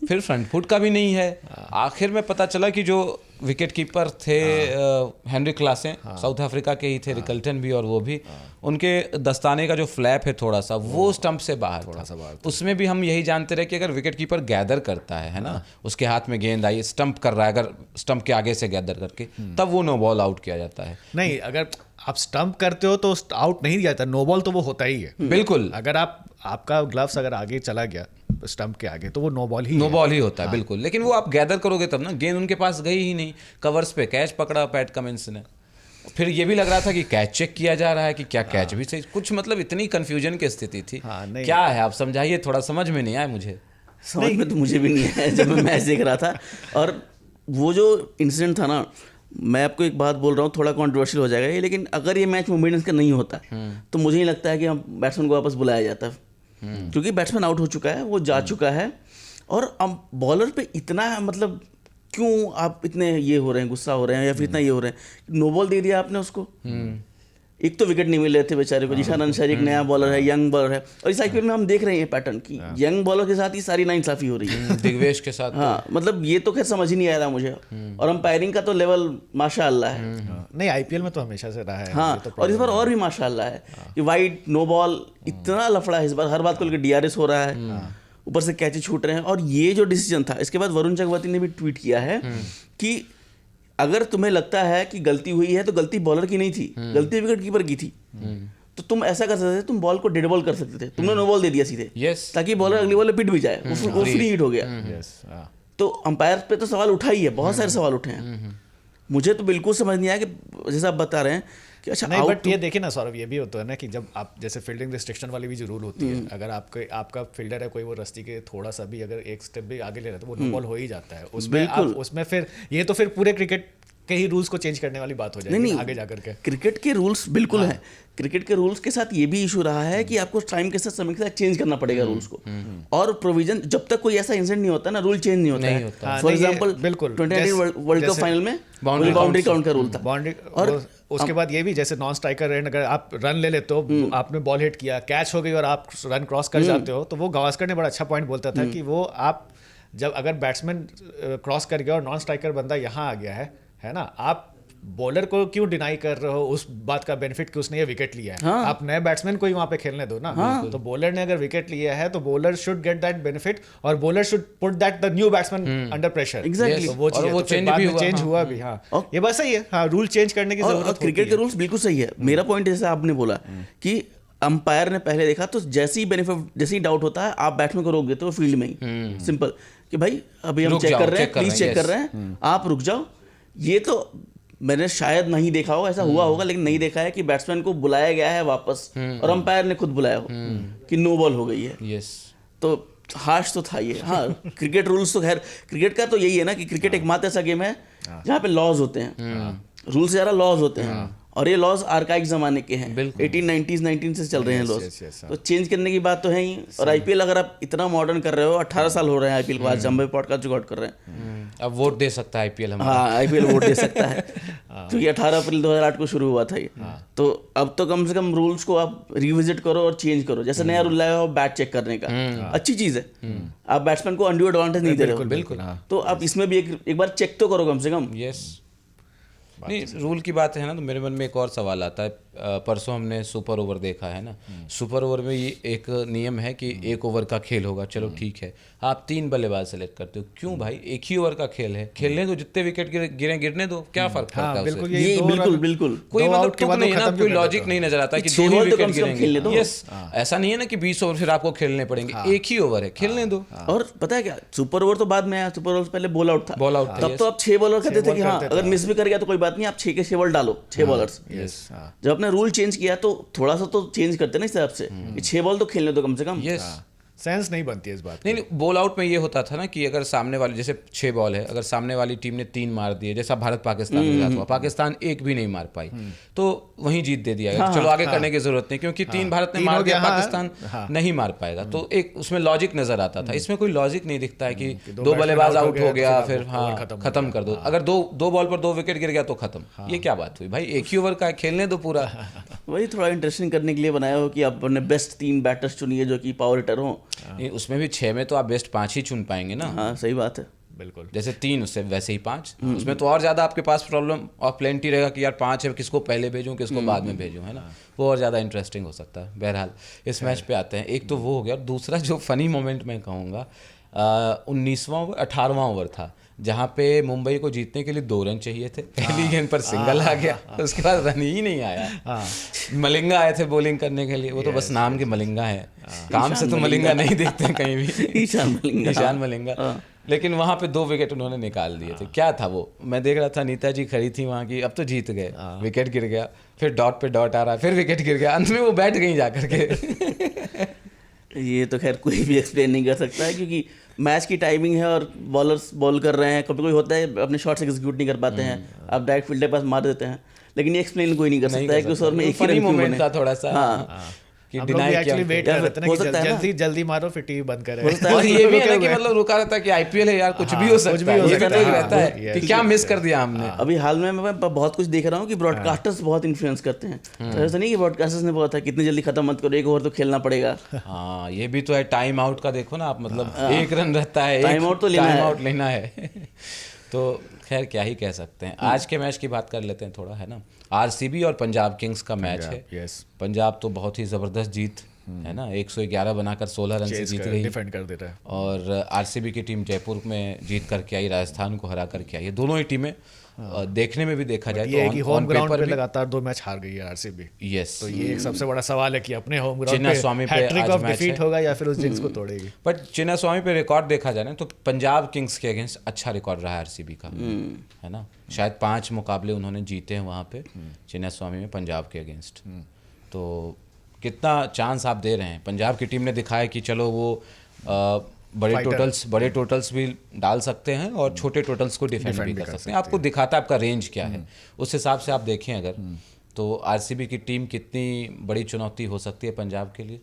फिर फ्रंट फुट का भी नहीं है। आखिर में पता चला कि जो विकेट कीपर थे हेनरी क्लासेन, साउथ अफ्रीका के ही थे, रिकल्टन भी और वो भी, उनके दस्ताने का जो फ्लैप है थोड़ा सा वो स्टंप से बाहर था। उसमें भी हम यही जानते रहे कि अगर विकेट कीपर गैदर करता है ना, उसके हाथ में गेंद आई, स्टंप कर रहा है, अगर स्टंप के आगे से गैदर करके, तब वो नो बॉल आउट किया जाता है। नहीं, अगर आप स्टंप करते हो तो आउट नहीं दिया जाता, नो बॉल तो वो होता ही है। बिल्कुल, अगर आपका ग्लव्स अगर आगे चला गया स्टंप के आगे तो वो नो बॉल ही होता है। बिल्कुल, लेकिन वो आप गैदर करोगे तब ना, गेंद उनके पास गई ही नहीं, कवर्स पे कैच पकड़ा पैट कमिंस ने। फिर ये भी लग रहा था कि कैच चेक किया जा रहा है कि क्या कैच भी सही, कुछ मतलब इतनी कंफ्यूजन की स्थिति थी। क्या है आप समझाइए, थोड़ा समझ में नहीं आया मुझे। समझ में तो मुझे भी नहीं आया जब मैं मैच देख रहा था। और वो जो इंसिडेंट था ना, मैं आपको एक बात बोल रहा हूँ, थोड़ा कंट्रोवर्शियल हो जाएगा ये, लेकिन अगर ये मैच मुंबई इंडियंस का नहीं होता तो मुझे नहीं लगता है कि हम बैट्समैन को वापस बुलाया जाता, क्योंकि बैट्समैन आउट हो चुका है, वो जा चुका है। और अब बॉलर पे इतना मतलब क्यों आप इतने ये हो रहे हैं, गुस्सा हो रहे हैं या फिर इतना ये हो रहे हैं, नो बॉल दे दिया आपने उसको, एक तो विकेट नहीं मिल रहे थे बेचारे को। जीशान अंसारी एक नया बॉलर है, यंग बॉलर है, और इस आईपीएल में हम देख रहे हैं पैटर्न कि यंग बॉलर के साथ ही सारी नाइंसाफी हो रही है। दिग्वेश के साथ हाँ, मतलब ये तो खैर समझ ही नहीं आया था मुझे। और अंपायरिंग का तो लेवल माशाअल्लाह है। नहीं, आईपीएल में तो हमेशा से रहा है। हाँ, और इस बार और भी माशाअल्लाह है कि वाइड नो बॉल, इतना लफड़ा है इस बार, हर बात को लेकर डीआरएस हो रहा है, ऊपर से कैचे छूट रहे हैं। और ये जो डिसीजन था, इसके बाद वरुण चक्रवर्ती ने भी ट्वीट किया है कि अगर तुम्हें लगता है कि गलती हुई है तो गलती बॉलर की नहीं थी, गलती विकेट कीपर की थी। तो तुम ऐसा कर सकते थे, तुम बॉल को डेड बॉल कर सकते थे, तुमने नो बॉल दे दिया सीधे, ताकि बॉलर अगली बॉल पिट भी जाए, वो फ्री हिट हो गया। तो अंपायर पे तो सवाल उठा ही है, बहुत सारे सवाल उठे हैं। मुझे तो बिल्कुल समझ नहीं आया कि जैसा आप बता रहे हैं कि अच्छा नहीं, बट ये देखिए ना सौरभ, ये भी होता है ना कि जब आप जैसे फील्डिंग रिस्ट्रिक्शन वाली भी जो रूल होती है, अगर आपका फील्डर है कोई, वो रस्ती के थोड़ा सा भी अगर एक स्टेप भी आगे ले रहा है तो वो नो बॉल हो ही जाता है उसमें। उसमें फिर ये तो फिर पूरे क्रिकेट के ही रूल्स को चेंज करने वाली बात हो जाएगी आगे जाकर के। क्रिकेट के रूल्स बिल्कुल हैं। क्रिकेट के रूल्स के साथ ये भी इशू रहा है कि आपको टाइम के साथ, समय के साथ चेंज करना पड़ेगा रूल्स को। और प्रोविजन, जब तक कोई ऐसा इंसिडेंट नहीं होता ना, रूल चेंज नहीं होता है। फॉर एग्जांपल बिल्कुल 2019 वर्ल्ड कप फाइनल में बाउंड्री काउंट का रूल था। बाउंड्री, और उसके बाद ये भी जैसे नॉन स्ट्राइकर रन, अगर आप रन ले लेते हो, आपने बॉल हिट किया, कैच हो गई और आप रन क्रॉस कर जाते हो, तो वो गावस्कर ने बड़ा अच्छा पॉइंट बोलता था कि वो आप जब अगर बैट्समैन क्रॉस कर गया और नॉन स्ट्राइकर बंदा यहाँ आ गया है ना, आप बॉलर को क्यों डिनाई कर रहे हो उस बात का बेनिफिट कि उसने ये विकेट लिया है। आप नए बैट्समैन को ही वहां पे खेलने दो ना। तो बॉलर ने अगर विकेट लिया है तो bowler should get that benefit, और bowler should put that the new batsman under pressure. Exactly, तो वो चेंज हुआ भी। हाँ, ये बस सही है। हाँ, रूल चेंज करने की जरूरत होती है। क्रिकेट के रूल्स बिल्कुल सही है। मेरा पॉइंट जैसे आपने बोला कि अंपायर ने पहले देखा, तो जैसे ही बेनिफिट, जैसे ही डाउट होता है, आप बैट्समैन को रोक देते हो फील्ड में ही, सिंपल, कि भाई अभी हम चेक कर रहे हैं, प्लीज चेक कर रहे हैं, आप रुक जाओ। ये तो मैंने शायद नहीं देखा हो, ऐसा हुआ होगा लेकिन नहीं देखा है कि बैट्समैन को बुलाया गया है वापस और अंपायर ने खुद बुलाया हो कि नो बॉल हो गई है। तो हाश तो था ये। हाँ, क्रिकेट रूल्स तो खैर, क्रिकेट का तो यही है ना कि क्रिकेट एकमात्र ऐसा गेम है जहाँ पे लॉज होते हैं, रूल से ज़्यादा लॉज होते हैं। और ये लॉज आर्काइक जमाने के हैं, 1890s 19 से चल रहे हैं लॉज। तो चेंज करने की बात तो है ही। और आईपीएल अगर आप इतना मॉडर्न कर रहे हो, 18 साल हो रहे हैं आईपीएल को, आज हम भी पॉडकास्ट रिकॉर्ड कर रहे हैं, अब वोट दे सकता है आईपीएल हमारा। हाँ, आईपीएल वोट दे सकता है क्योंकि 18 अप्रैल 2008 को शुरू हुआ था ये। तो अब तो कम से कम रूल्स को आप रिविजिट करो और चेंज करो। जैसे नया रूल लाया हो बैट चेक करने का, अच्छी चीज़ है। आप बैट्समैन को अनड्यू एडवांटेज नहीं दे रहे हो, बिल्कुल। तो आप इसमें भी एक बार चेक तो करो कम से कम। यस, नहीं, रूल की बात है ना, तो मेरे मन में एक और सवाल आता है। परसों हमने सुपर ओवर देखा है ना। सुपर ओवर में ये एक नियम है कि एक ओवर का खेल होगा, चलो ठीक है, आप 3 बल्लेबाज सेलेक्ट करते हो, क्यों भाई, एक ही ओवर का खेल है, खेलने दो, जितने विकेट गिरे गिरने दो, क्या फर्क पड़ता है उससे? बिल्कुल कोई मतलब तुक नहीं है ना, कोई लॉजिक नहीं नजर आता कि 2 ही विकेट गिरेंगे। यस, ऐसा नहीं है ना कि 20 ओवर फिर आपको खेलने पड़ेंगे, एक ही ओवर है, खेलने दो। और पता है क्या, सुपर ओवर तो बाद में आया, सुपर ओवर से पहले बॉल आउट था। तब तो आप 6 बॉलर कहते थे कि हाँ, अगर मिस भी कर गया तो कोई बात नहीं, आप 6 के 6 बॉल डालो, 6 बॉलर्स। जब अपने रूल चेंज किया तो थोड़ा सा तो चेंज करते ना इस हिसाब से, 6 बॉल तो खेलने दो कम से कम। यस, सेंस नहीं बनती है इस बात। नहीं, बॉल आउट में ये होता था ना कि अगर सामने वाली, जैसे 6 बॉल है, अगर सामने वाली टीम ने 3 मार दिए, जैसा भारत पाकिस्तान में हुआ, पाकिस्तान एक भी नहीं मार पाई, तो वहीं जीत दे दिया गया। चलो आगे करने की जरूरत नहीं, क्योंकि 3 भारत ने मार दिया, पाकिस्तान नहीं मार पाएगा। तो एक उसमें लॉजिक नजर आता था। इसमें कोई लॉजिक नहीं दिखता है कि 2 बल्लेबाज आउट हो गया, फिर हाँ खत्म कर दो। अगर दो बॉल पर 2 विकेट गिर गया तो खत्म। ये क्या बात हुई भाई, एक ही ओवर का खेलने दो पूरा। वही थोड़ा इंटरेस्टिंग करने के लिए बनाया हो कि आप अपने बेस्ट 3 बैटर्स चुनिए जो कि पावर हिटर हो। उसमें भी 6 में तो आप बेस्ट 5 ही चुन पाएंगे ना। हाँ, सही बात है, बिल्कुल। जैसे 3 उससे वैसे ही 5, उसमें तो और ज़्यादा आपके पास प्रॉब्लम और प्लेंटी रहेगा कि यार 5 है, किसको पहले भेजूं, किसको बाद में भेजूं, है ना। वो और ज़्यादा इंटरेस्टिंग हो सकता है। बहरहाल इस मैच पे आते हैं। एक तो वो हो गया, और दूसरा जो फनी मोमेंट मैं कहूँगा, 18वां ओवर था, जहाँ पे मुंबई को जीतने के लिए 2 रन चाहिए थे। पहली गेंद पर सिंगल आ गया, उसके बाद रन ही नहीं आया। मलिंगा आए थे बॉलिंग करने के लिए, वो तो बस नाम के मलिंगा है, काम से तो मलिंगा नहीं दिखते कहीं भी। ईशान मलिंगा। लेकिन वहाँ पे 2 विकेट उन्होंने निकाल दिए थे। क्या था वो, मैं देख रहा था, नीता जी खड़ी थी वहाँ की, अब तो जीत गए, विकेट गिर गया, फिर डॉट पे डॉट आ रहा, फिर विकेट गिर गया, अंत में वो बैठ गई जाकर के। ये तो खैर कोई भी एक्सप्लेन नहीं कर सकता है, क्योंकि मैच की टाइमिंग है और बॉलर्स बॉल कर रहे हैं, कभी कोई होता है अपने शॉट्स एग्जीक्यूट नहीं कर पाते हैं, आप डायरेक्ट फील्डर पास मार देते हैं, लेकिन ये एक्सप्लेन कोई नहीं कर सकता है कि उस ओवर में एक ही रन क्यों बने। था थोड़ा सा। हाँ, कि हम लोग डिनाई भी किया एक्चुअली उनको। वेट कर रहे थे ना हो कि सकता है ना। जल्दी जल्दी मारो फिर टीवी बंद करे और ये भी है ना कि मतलब रुका रहता है कि आईपीएल है यार, कुछ भी हो सकता है, हो ये सकता भी है, तो रहता हाँ, है कि yes, क्या yes, मिस yes. कर दिया हमने। अभी हाल में मैं बहुत कुछ देख रहा हूँ कि ब्रॉडकास्टर्स बहुत इन्फ्लुएंस करते हैं। तो ऐसा नहीं कि ब्रॉडकास्टर्स ने बहुत है कितनी जल्दी खत्म मत करो, 1 ओवर तो खेलना पड़ेगा। हाँ ये भी तो है, टाइम आउट का देखो ना आप, मतलब 1 रन रहता है, टाइम आउट तो लेना टाइम है। आउट लेना है। तो खैर क्या ही कह सकते हैं। आज के मैच की बात कर लेते हैं थोड़ा, है ना। आरसीबी और पंजाब किंग्स का मैच है। यस पंजाब तो बहुत ही जबरदस्त जीत है ना, 111 बनाकर 16 रन से जीत गई। डिफेंड कर देता है। और आरसीबी की टीम जयपुर में जीत करके आई, राजस्थान को हरा करके आई। ये दोनों ही टीमें देखने में भी देखा जाए ये है कि तो होम ऑन ग्राउंड पेपर पे भी, लगातार 2 मैच हार गई है आरसीबी। यस। तो ये एक सबसे बड़ा सवाल है कि अपने होम ग्राउंड चिन्नास्वामी पे पे हैट्रिक आज ऑफ मैच डिफीट है। होगा या फिर उस जिंक्स को तोड़ेगी। बट चिन्नास्वामी पे रिकॉर्ड देखा जाए ना तो पंजाब किंग्स के अगेंस्ट अच्छा रिकॉर्ड रहा है आरसीबी का, है ना। शायद 5 मुकाबले उन्होंने जीते हैं वहाँ पे चिन्नास्वामी में पंजाब के अगेंस्ट। तो कितना चांस आप दे रहे हैं? पंजाब की टीम ने दिखाया कि चलो वो बड़े टोटल्स भी डाल सकते हैं और छोटे टोटल्स को डिफेंड भी कर सकते हैं। आपको दिखाता है आपका रेंज क्या है, उस हिसाब से आप देखें अगर तो आरसीबी की टीम कितनी बड़ी चुनौती हो सकती है पंजाब के लिए।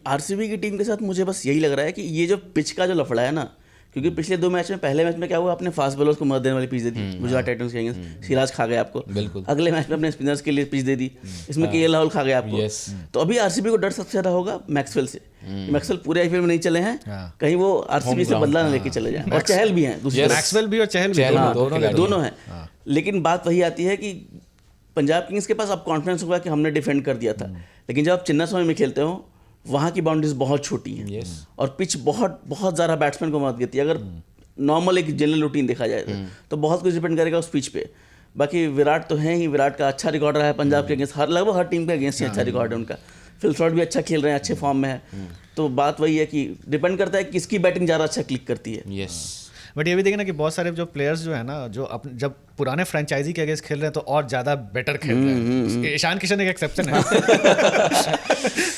आरसीबी की टीम के साथ मुझे बस यही लग रहा है कि ये जो पिच का जो लफड़ा है ना, क्योंकि पिछले 2 मैच में, पहले मैच में क्या हुआ, अपने फास्ट बॉलर्स को मदद देने वाली पिच दे दी गुजरात टाइटंस के अगेंस्ट, सिराज खा गए आपको। बिल्कुल। अगले मैच में अपने स्पिनर्स के लिए पिच दे दी, इसमें केएल राहुल खा गए आपको। Yes. तो अभी आरसीबी को डर सबसे ज्यादा होगा मैक्सवेल से। मैक्सवेल पूरे आईपीएल में नहीं चले हैं, कहीं वो आरसीबी से बदला न लेके चले जाएं। और चहल भी हैं दूसरी तरफ। मैक्सवेल भी और चहल भी चहल दोनों- भी, दो दोनों खिलाड़ी दोनों हैं। लेकिन बात वही आती है कि पंजाब किंग्स के पास अब कॉन्फिडेंस होगा कि हमने डिफेंड कर दिया था, लेकिन जब आप चिन्नास्वामी में खेलते हो वहाँ की बाउंड्रीज बहुत छोटी हैं। Yes. और पिच बहुत बहुत ज़्यादा बैट्समैन को मदद देती है। अगर नॉर्मल एक जनरल रूटीन देखा जाए तो बहुत कुछ डिपेंड करेगा उस पिच पे। बाकी विराट तो है ही, विराट का अच्छा रिकॉर्ड रहा है पंजाब के अगेंस्ट, लगभग हर टीम के अगेंस्ट ही अच्छा रिकॉर्ड है उनका। फिल शॉट भी अच्छा खेल रहे हैं, अच्छे फॉर्म में है। तो बात वही है कि डिपेंड करता है किसकी बैटिंग ज़्यादा अच्छा क्लिक करती है। यस। बट ये भी देखें ना कि बहुत सारे जो प्लेयर्स जो है ना, जो अपने जब पुराने फ्रेंचाइजी के अगेंस्ट खेल रहे हैं तो और ज्यादा बेटर खेल रहे हैं। ईशान किशन एक एक्सेप्शन है।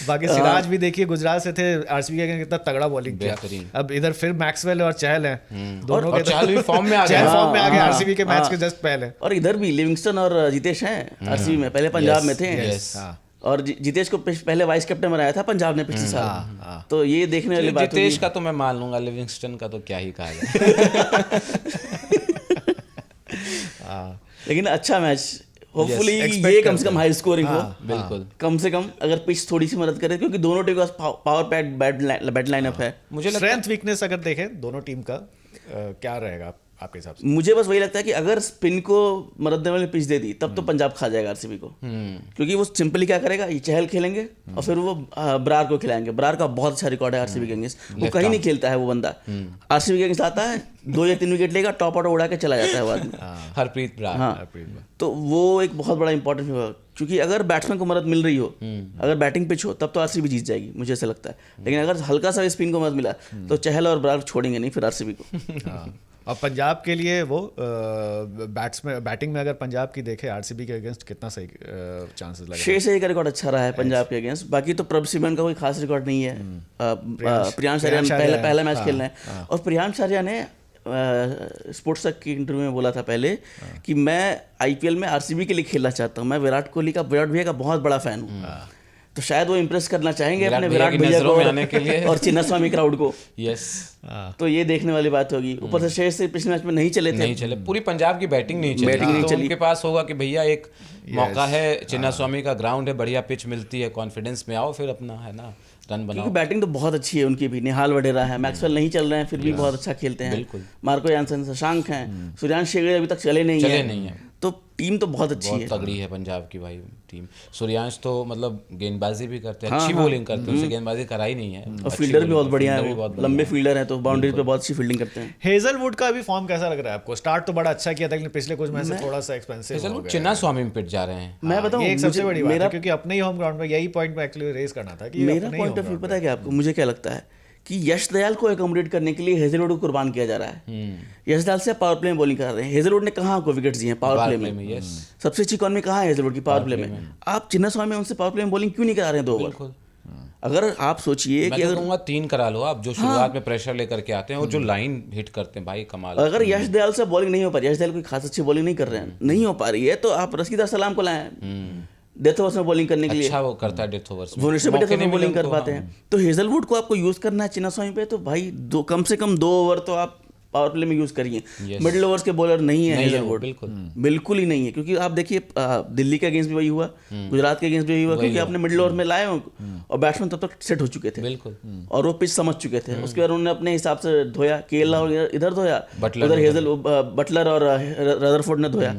बाकी सिराज भी देखिए गुजरात से थे, आरसीबी के अगेंस्ट कितना तगड़ा बॉलिंग किया। बेहतरीन। अब इधर फिर मैक्सवेल और चहल हैं दोनों और चहल भी फॉर्म में आ गए। चहल फॉर्म में आ गए हाँ, आरसीबी के मैच हाँ। के जस्ट पहले। और इधर भी लिविंगस्टन और जितेश हैं आरसीबी में, पहले पंजाब में थे। Yes. हाँ। और जितेश को पहले वाइस कैप्टन बनाया था पंजाब ने पिछले साल। तो ये देखने वाली बात जितेश होगी। का तो मैं मान लूंगा, लिविंगस्टन का तो क्या ही कहा जाए। लेकिन अच्छा मैच, होपफुली expect ये कम से करते कम हाई स्कोरिंग हो। बिल्कुल। कम से कम अगर पिच थोड़ी सी मदद करे, क्योंकि दोनों टीम के पास पावर पैड बैट लाइनअप है। मुझे लगता स्ट्रेंथ वीकनेस अगर देखें दोनों टीम का क्या रहेगा आपके हिसाब से? मुझे बस वही लगता है कि अगर स्पिन को मदद देने वाली पिच दे दी तब तो पंजाब खा जाएगा आरसीबी को। क्योंकि वो सिंपली क्या करेगा, ये चहल खेलेंगे और फिर वो ब्रार को खिलाएंगे। ब्रार का बहुत अच्छा रिकॉर्ड है आरसीबी के अगेंस्ट, वो कहीं नहीं खेलता है वो बंदा। आरसीबी के अगेंस्ट आता है, 2 या 3 विकेट लेगा, टॉप आउट उड़ा के चला जाता है वो आदमी। हरप्रीत ब्रार। हाँ, तो वो एक बहुत बड़ा इंपॉर्टेंट होगा, क्योंकि अगर बैट्समैन को मदद मिल रही हो, अगर बैटिंग पिच हो, तब तो आरसीबी जीत जाएगी, मुझे ऐसा लगता है। लेकिन अगर हल्का सा स्पिन को मदद मिला तो चहल और ब्रार छोड़ेंगे नहीं फिर आरसीबी को। और पंजाब के लिए वो बैटिंग में अगर पंजाब की देखे आरसीबी के अगेंस्ट कितना सही चांसेस लगे? शेष का रिकॉर्ड अच्छा रहा है पंजाब के अगेंस्ट। बाकी तो प्रभ सिमरन का कोई खास रिकॉर्ड नहीं है। प्रियांश आर्या पहला मैच खेलना है। और प्रियांश आर्या ने स्पोर्ट्स तक की इंटरव्यू में बोला था पहले कि मैं आईपीएल में आरसीबी के लिए खेलना चाहता हूँ, मैं विराट भैया का बहुत बड़ा फैन हूँ। तो शायद वो इम्प्रेस करना चाहेंगे अपने विराट भैया को आने के लिए और चिन्नास्वामी क्राउड को। यस। तो ये देखने वाली बात होगी। ऊपर से शेष से पिछले मैच में नहीं चले थे, नहीं चले, पूरी पंजाब की बैटिंग नहीं चली। बैटिंग नहीं तो चली। उनके पास होगा कि भैया एक मौका है, चिन्नास्वामी का ग्राउंड है, बढ़िया पिच मिलती है, कॉन्फिडेंस में आओ, फिर अपना है ना रन बनाओ। क्योंकि बैटिंग तो बहुत अच्छी है उनकी भी। निहाल वडेरा है, मैक्सवेल नहीं चल रहे हैं फिर भी बहुत अच्छा खेलते हैं। बिल्कुल। मार्को यानसन, शशांक हैं, सूर्यांश शेगड़े अभी तक चले नहीं है। तो टीम तो बहुत अच्छी है, बहुत तगड़ी है पंजाब की भाई टीम। सूर्यांश तो मतलब गेंदबाजी भी करते हैं, अच्छी बॉलिंग करते हैं, उसे गेंदबाजी कराई नहीं है। और फील्डर भी बहुत बढ़िया है, वो लंबे फील्डर हैं तो बाउंड्रीज पे बहुत अच्छी फील्डिंग करते हैं। हेजलवुड का अभी फॉर्म कैसा लग रहा है आपको? स्टार्ट तो बड़ा अच्छा किया था लेकिन पिछले कुछ मैच से थोड़ा सा एक्सपेंसिव हो गया। चिन्नास्वामी में पिट जा रहे हैं। मैं बताऊं, ये एक सबसे बड़ी बात है क्योंकि अपने ही होम ग्राउंड पे यही पॉइंट में एक्चुअली रेज करना था कि मेरा पॉइंट ऑफ व्यू पता है क्या आपको, मुझे क्या लगता है कि यश दयाल को एकोमोडेट करने के लिए हेजलवुड को कुर्बान किया जा रहा है। यश दयाल से पावर प्ले में बॉलिंग कर रहे हैं। हेजलवुड ने कहाँ को विकेट्स दिए हैं पावर प्ले में? सबसे अच्छी इकॉनमी कहाँ है हेजलवुड की? पावर प्ले में। आप चिन्नास्वामी में उनसे पावर प्ले में बॉलिंग क्यों नहीं करा रहे हैं 2 ओवर? अगर आप सोचिए कि अगर कहूँगा 3 करा लो आप, जो शुरुआत में प्रेशर लेकर के आते हैं और जो लाइन हिट करते हैं भाई, कमाल। अगर यश दयाल से बॉलिंग नहीं हो पा रही, यश दयाल कोई खास अच्छी बॉलिंग नहीं कर रहे हैं, नहीं हो पा रही है, तो आप रशीद सलाम को लाएं। डेथ ओवर्स में बॉलिंग करने के लिए अच्छा वो करता है डेथ ओवर्स में, भुवनेश्वर भी मौके डेथ ओवर नहीं में मिले बॉलिंग कर उनको, पाते हाँ। हैं। तो हेजलवुड को आपको यूज करना है चिन्नास्वामी पे, तो भाई कम से कम 2 ओवर तो आप पावर प्ले में यूज करिए। मिडिल ओवर्स के बॉलर नहीं है नहीं है वो, हेजलवुड, बिल्कुल। बिल्कुल ही नहीं है। क्योंकि आप देखिए दिल्ली के अगेंस्ट भी वही हुआ, गुजरात के अगेंस्ट भी वही हुआ, क्योंकि आपने मिडिल ओवर में लाए हो और बैट्समैन तब तक सेट हो चुके थे बिल्कुल। और वो पिच समझ चुके थे। उसके बाद उन्होंने अपने हिसाब से धोया, केएल इधर धोया, बटलर उधर बटलर और रदरफोर्ड ने धोया।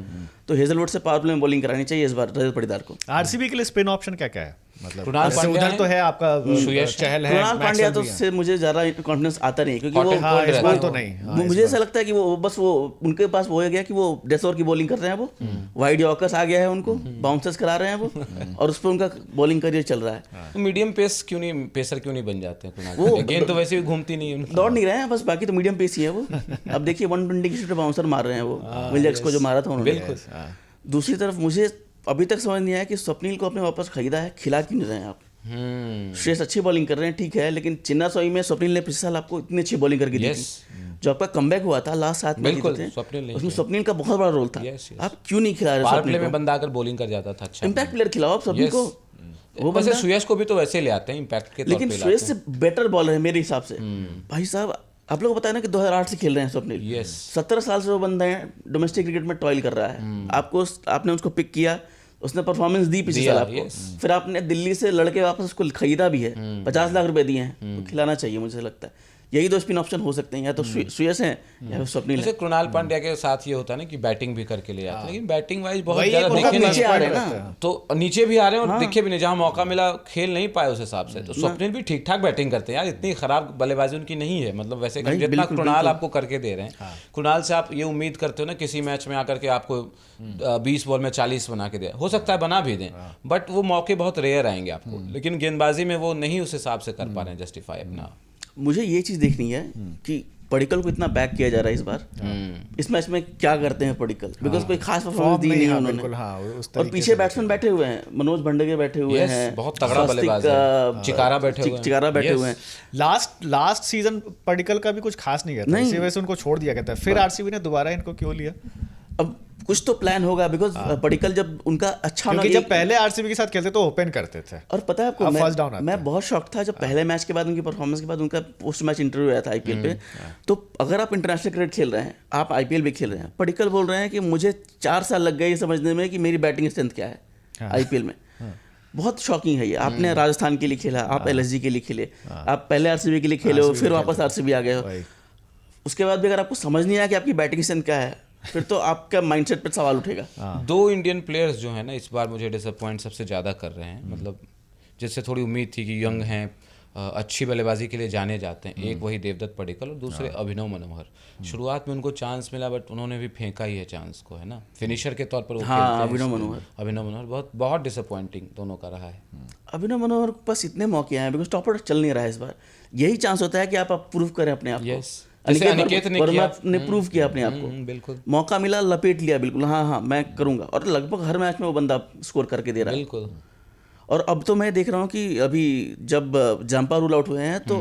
तो हेजलवुड से पावर प्ले में बॉलिंग करानी चाहिए इस बार रजत पाटीदार को। आरसीबी के लिए स्पिन ऑप्शन क्या क्या है? मतलब कृणाल जैसे पांड्या उधर है, तो है आपका सुयश चहल है, कृणाल पांड्या तो मैक्सवेल भी है। से मुझे ज्यादा कॉन्फिडेंस आता नहीं, क्योंकि Cotton वो हाँ, cold इस रहता बार है तो वो। नहीं। हाँ, इस मुझे बार। ऐसा लगता है कि वो बस वो उनके पास वो हो गया कि वो डेथ ओवर की बॉलिंग कर रहे हैं, वो वाइड यॉर्कर्स आ गया है उनको, बाउंसर्स करा रहे हैं वो, और उस पर उनका बॉलिंग करियर चल रहा है। तो मीडियम पेसर क्यों नहीं बन जाते हैं कुणाल पांड्या? गेंद तो वैसे भी घूमती नहीं है उनकी। दौड़ नहीं रहे हैं बस, बाकी तो मीडियम पेस ही है वो। अब देखिए 120 की स्पीड पे बाउंसर मार रहे हैं वो, विलियम्स को जो मारा था उन्होंने। बिल्कुल। दूसरी तरफ मुझे अभी तक समझ नहीं आया कि स्वप्निल को अपने वापस खरीदा है, खिला क्यों नहीं रहे हैं आप? श्रेयस अच्छी बॉलिंग कर रहे हैं, ठीक है, लेकिन चिन्नास्वामी में स्वप्निल ने पिछले साल आपको इतनी अच्छी बॉलिंग करके दी Yes. थी। जो आपका कमबैक हुआ था लास्ट 7 मैच बिल्कुल, जीते थे, स्वप्निल ने उसमें किया। स्वप्निल का बहुत बड़ा रोल था। Yes, yes. आप क्यों नहीं खिला रहे पावर प्ले स्वप्निल में को? बंदा आकर बॉलिंग कर जाता था अच्छा। इम्पैक्ट प्लेयर खिलाओ आप स्वप्निल Yes. को। वो वैसे बंदा, सुयश को भी तो वैसे ले आते हैं इम्पैक्ट के तौर लेकिन पे श्रेयस लाते से बेटर बॉलर है मेरे हिसाब से। भाई साहब आप लोगों को पता है ना कि 2008 से खेल रहे हैं स्वप्निल। Yes. 17 साल से वो बंदा है डोमेस्टिक क्रिकेट में टॉयल कर रहा है। आपने उसको पिक किया, उसने परफॉर्मेंस दी पिछले दिया, साल आपको, yes. फिर आपने दिल्ली से लड़के वापस उसको खरीदा भी है, 50 लाख रुपए दिए हैं, तो खिलाना चाहिए मुझे लगता है। यही 2 स्पिन ऑप्शन हो सकते हैं, या तो श्रेयस है या फिर स्वप्निल जैसे है। कृणाल पांड्या के साथ ये होता है ना कि बैटिंग भी करके ले आते हैं, लेकिन बैटिंग वाइज बहुत वही ज्यादा एक दिखे उनका नीचे आ रहे हैं रहता ना, है। तो नीचे भी आ रहे हैं और दिखे भी नहीं, जहां मौका मिला खेल नहीं पाए उस हिसाब से। तो स्वप्निल भी ठीक ठाक बैटिंग करते हैं यार, इतनी खराब बल्लेबाजी उनकी नहीं है, मतलब वैसे भाई, जितना बिल्कुल, कृणाल बिल्कुल। आपको करके दे रहे हैं। कृणाल से आप ये उम्मीद करते हो ना किसी मैच में आकर के आपको 20 बॉल में 40 बना के दे, हो सकता है बना भी दें, बट वो मौके बहुत रेयर आएंगे आपको, लेकिन गेंदबाजी में वो नहीं उस हिसाब से कर पा रहे हैं जस्टिफाई अपना। मुझे ये चीज़ देखनी है कि पडिक्कल को इतना बैक किया जा रहा है इस बार, इस मैच में क्या करते हैं पडिक्कल, बिकॉज कोई खास परफॉर्मेंस फॉर्म दी नहीं, नहीं हाँ, उन्होंने। बिल्कुल, हाँ, उस और तरीके पीछे से बैट्समैन बैठे हुए हैं, मनोज भंडगे बैठे हुए Yes, हैं, बहुत तगड़ा स्वस्तिक, बल्लेबाज है। चिकारा बैठे हुए हैं। चिकारा बैठे Yes. हुए हैं। लास्ट सीजन पडिक्कल का भी कुछ खास नहीं था, इसी वजह से उनको छोड़ दिया गया था। फिर आरसीबी ने दोबारा इनको क्यों लिया? अब कुछ तो प्लान होगा, बिकॉज पडिक्कल जब उनका अच्छा क्योंकि ना जब पहले आरसीबी के साथ खेलते तो ओपन करते थे। और पता है आपको अब first down आता मैं है। बहुत शॉक था जब पहले मैच के बाद उनकी परफॉर्मेंस के बाद उनका पोस्ट मैच इंटरव्यू आया था आईपीएल पे। तो अगर आप इंटरनेशनल क्रिकेट खेल रहे हैं, आप आईपीएल भी खेल रहे हैं, पडिक्कल बोल रहे हैं कि मुझे 4 साल लग गए ये समझने में कि मेरी बैटिंग स्ट्रेंथ क्या है आईपीएल में। बहुत शॉकिंग है ये। आपने राजस्थान के लिए खेला, आप एलएसजी के लिए खेले, आप पहले आरसीबी के लिए खेले हो, फिर वापस आरसीबी आ गए हो। वही। उसके बाद भी अगर आपको समझ नहीं आया कि आपकी बैटिंग स्ट्रेंथ क्या है, फिर तो आपका माइंडसेट पे सवाल उठेगा। 2 इंडियन प्लेयर्स जो है ना इस बार मुझे डिसअपॉइंट सबसे ज़्यादा कर रहे हैं, मतलब जिससे थोड़ी उम्मीद थी कि यंग हैं, अच्छी बल्लेबाजी के लिए जाने जाते हैं। एक वही देवदत्त पडिक्कल और दूसरे अभिनव मनोहर। शुरुआत में उनको चांस मिला बट उन्होंने भी फेंका ही है चांस को, है ना, फिनिशर के तौर पर वो हाँ, खेलते हैं अभिनव इसलिए। मनोहर। अभिनव मनोहर बहुत बहुत डिसअपॉइंटिंग दोनों का रहा है। अभिनव मनोहर के पास इतने मौके आए बिकॉज टॉप ऑर्डर चल नहीं रहा है इस बार। यही चांस होता है कि आप प्रूव करें अपने आप को। Yes. जैसे अनिकेत ने वर्मा किया। ने प्रूव किया अपने आप को। बिल्कुल मौका मिला, लपेट लिया, बिल्कुल हाँ मैं करूंगा, और लगभग हर मैच में वो बंदा स्कोर करके दे रहा है। बिल्कुल। और अब तो मैं देख रहा हूँ कि अभी जब जाम्पा रूल आउट हुए हैं तो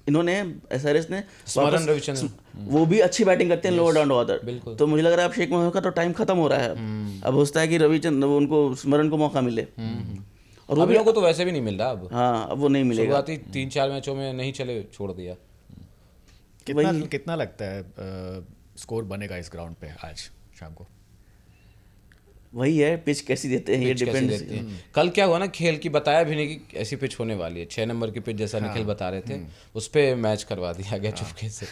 इन्होंने एसआरएस ने स्मरण वापस- रविचंद्रन। वो भी अच्छी बैटिंग करते हैं लोअर डाउन ऑर्डर। बिल्कुल। तो मुझे लग रहा है अब शेख मोहम्मद का तो टाइम खत्म हो रहा है। अब हो सकता है कि रविचंद्र उनको स्मरण को मौका मिले, और वो भी अभिनव को तो वैसे भी नहीं मिल रहा अब। हाँ अब वो नहीं मिलेगा। शुरुआती 3-4 मैचों में नहीं चले, छोड़ दिया। कितना लगता है स्कोर बनेगा इस ग्राउंड पे आज शाम को? वही है, पिच कैसी देते हैं ये पिच कैसी डिपेंड। देती है। कल क्या हुआ ना, खेल की बताया भी नहीं कि ऐसी पिच होने वाली है। 6 नंबर की पिच जैसा निखिल बता रहे थे, उस पर मैच करवा दिया गया चुपके से।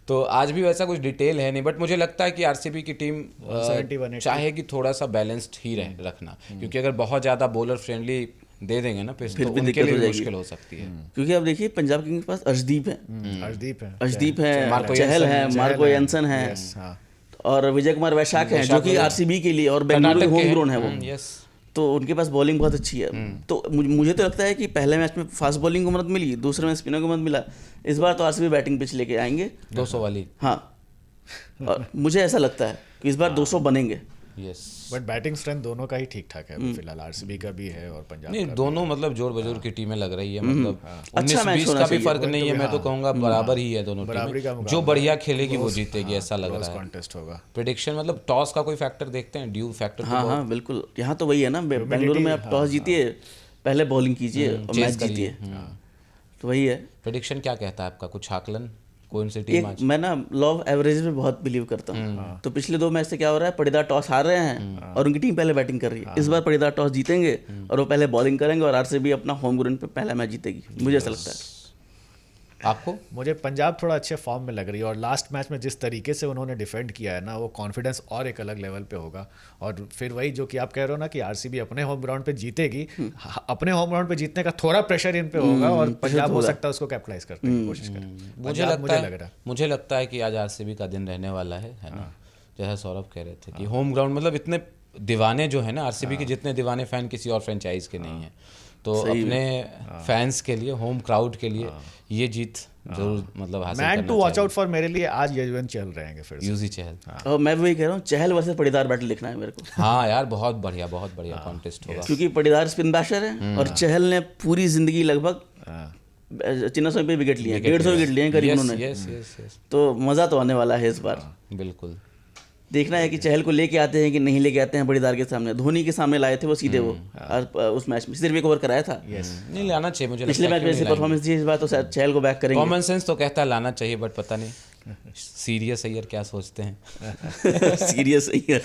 तो आज भी वैसा कुछ डिटेल है नहीं, बट मुझे लगता है कि आरसीबी की टीम 170-180 चाहेगी थोड़ा सा बैलेंस्ड ही रखना, क्योंकि अगर बहुत ज़्यादा बॉलर फ्रेंडली दे देंगे ना पिच, फिर तो भी उनके दिक्कत लिए हो भी जाएगी। मुश्किल हो सकती है। क्योंकि अब देखिए पंजाब किंग्स के पास अर्शदीप है, अर्शदीप है, मार्को चहल यंसन है, है, मार्को यंसन है, Yes, हाँ। और विजय कुमार वैशाख है, जो वैशाख कि है। आरसीबी के लिए और बेंगलुरु के कर्नाटक के होम ग्रोन है वो। यस। तो उनके पास बॉलिंग बहुत अच्छी है। तो मुझे तो लगता है कि पहले मैच में फास्ट बॉलिंग को मदद मिली, दूसरे में स्पिनर को मदद मिला। इस बार तो आरसीबी बैटिंग पिच लेके आएंगे 200 वाली। हाँ, और मुझे ऐसा लगता है कि इस बार 200 बनेंगे। यस। बट बैटिंग स्ट्रेंथ दोनों का ही ठीक ठाक है फिलहाल, आरसीबी का भी है और पंजाब नहीं, का दोनों मतलब जोर बजोर की टीमें लग रही है, मतलब अच्छा मैच 19-20 होना का भी चाहिए। फर्क नहीं है, मैं तो कहूँगा बराबर ही है दोनों बराबरी का टीमें। मुकाबला जो बढ़िया खेलेगी वो जीतेगी, ऐसा लग क्लोज रहा है। कॉन्टेस्ट होगा। प्रिडिक्शन मतलब टॉस का कोई फैक्टर देखते हैं, ड्यू फैक्टर हाँ हाँ बिल्कुल, यहाँ तो वही है ना, बेंगलुरु में आप टॉस जीतिए, पहले बॉलिंग कीजिए और चेस मैच करिए। जीतिए, तो वही है। प्रिडिक्शन क्या कहता है आपका, कुछ आकलन, कौन सी टीम एक आज? मैं ना लॉ ऑफ एवरेज में बहुत बिलीव करता हूँ। तो पिछले 2 मैच से क्या हो रहा है, पड़ीदार टॉस हार रहे हैं और उनकी टीम पहले बैटिंग कर रही है। इस बार पड़ीदार टॉस जीतेंगे और वो पहले बॉलिंग करेंगे और आरसीबी अपना होम ग्राउंड पे पहला मैच जीतेगी, मुझे ऐसा लगता है। आपको? मुझे पंजाब थोड़ा अच्छे फॉर्म में लग रही है और लास्ट मैच में जिस तरीके से उन्होंने डिफेंड किया है ना, वो कॉन्फिडेंस और एक अलग लेवल पे होगा। और फिर वही जो कि आप कह रहे हो ना कि आरसीबी अपने होम ग्राउंड पे जीतेगी, अपने होम ग्राउंड पे जीतने का थोड़ा प्रेशर इन पे होगा और पंजाब हो सकता है उसको कैपिटलाइज करने की कोशिश करे। मुझे लगता है कि आज आरसीबी का दिन रहने वाला है ना। जैसा सौरभ कह रहे थे कि होम ग्राउंड, मतलब इतने दीवाने जो है ना आरसीबी के, जितने दीवाने फैन किसी और फ्रेंचाइज के नहीं है, तो अपने फैंस के लिए, होम क्राउड के लिए ये जीत जरूर मतलब हासिल करना चाहिए। Man to watch out for मेरे लिए आज यजुवेंद्र चहल रहेंगे फिर से। यूजी चहल। और मैं वही कह रहा हूँ, चहल वर्सेस पड़ीदार बैटल लिखना है मेरे को। हाँ यार, बहुत बढ़िया कॉन्टेस्ट होगा। क्योंकि पड़ीदार स्पिन बैशर है और चहल ने पूरी जिंदगी लगभग चिन्नास्वामी पे विकेट लिए, 150 विकेट लिए करीब उन्होंने। यस यस यस, तो मजा तो आने वाला है इस बार। बिल्कुल। देखना है कि चहल को लेके आते हैं कि नहीं लेके आते हैं बड़ीदार के सामने। धोनी के सामने लाए थे वो सीधे, वो उस मैच में सिर्फ एक ओवर कराया था। नहीं लाना चाहिए, मुझे पिछले मैच में ऐसी परफॉर्मेंस दी, इस बार तो शायद चहल को बैक करेंगे। कॉमन सेंस तो कहता है लाना चाहिए, बट पता नहीं सीरियस अय्यर क्या सोचते हैं। सीरियस है,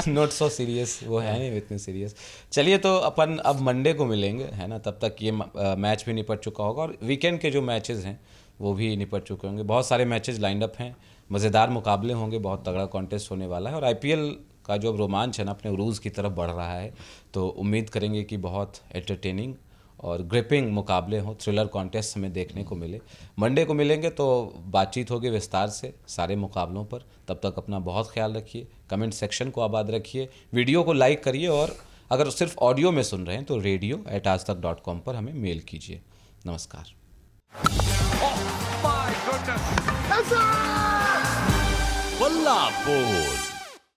नॉट सो सीरियस, वो है नहीं इतने सीरियस। चलिए, तो अपन अब मंडे को मिलेंगे, है ना। तब तक ये मैच भी निपट चुका होगा और वीकेंड के जो मैचेस हैं वो भी निपट चुके होंगे। बहुत सारे मैचेस लाइंड अप हैं, मज़ेदार मुकाबले होंगे, बहुत तगड़ा कॉन्टेस्ट होने वाला है। और आईपीएल का जो अब रोमांच है ना अपने उरूज की तरफ बढ़ रहा है, तो उम्मीद करेंगे कि बहुत एंटरटेनिंग और ग्रिपिंग मुकाबले हों, थ्रिलर कॉन्टेस्ट हमें देखने को मिले। मंडे को मिलेंगे तो बातचीत होगी विस्तार से सारे मुकाबलों पर। तब तक अपना बहुत ख्याल रखिए, कमेंट सेक्शन को आबाद रखिए, वीडियो को लाइक करिए और अगर सिर्फ ऑडियो में सुन रहे हैं तो radio@aajtak.com पर हमें मेल कीजिए। नमस्कार। बल्ला बोल।